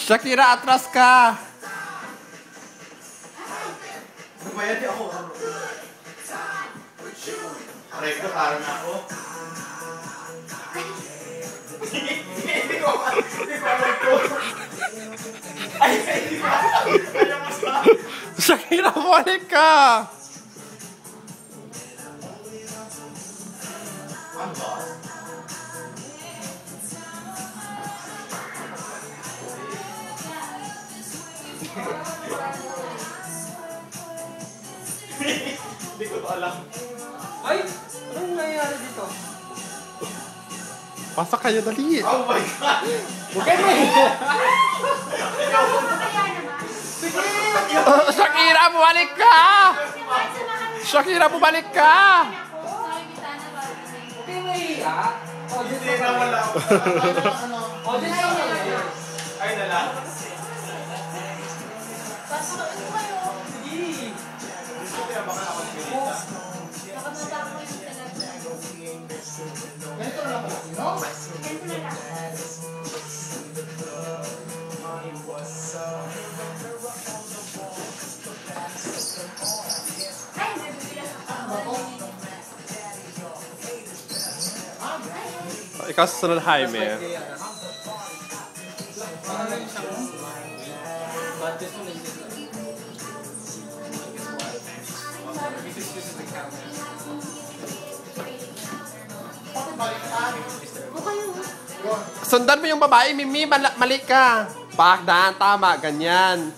Shakira, atras ka! Kumaya di ako. Aray ko, parang ako. Hindi ko alam ko. Ay, hindi ko alam. Ayaw mo sa... Shakira, balik ka! Ang boss? Hindi ko alam. Ay! Anong nangyayari dito? Pasok kayo, dali! Oh my God! Huwag kayo mahiya! Shakira, bumalik ka! Shakira, bumalik ka! Huwag kayo mahiya! Hindi na wala ako. Audience na lang. Ay na lang. Sige! Gusto ko yung baka nakapagpilita. Ganito na lang pala, no? Ikaw sa sunod, Jaime. Sundan mo yung babae, Mimi, mali ka. Pakdaan, tama, ganyan.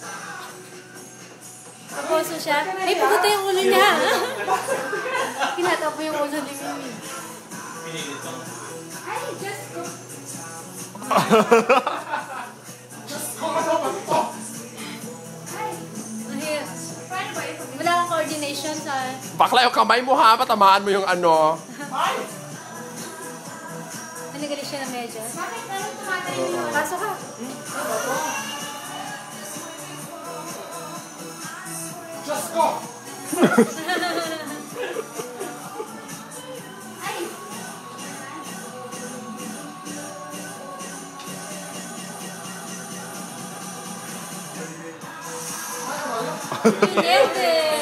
Aposo siya. Ay, puguto yung ulo niya. Kinatapo yung ulo ni Mimi. Pinilit mo. Ay, just go. Ay, wala akong coordination sa... Bakla yung kamay mo ha, patamaan mo yung ano. Naligalis siya ng medyas. Bakit? Anong tumatay niyo? Pasok ka. Just go! Ay! Pinete!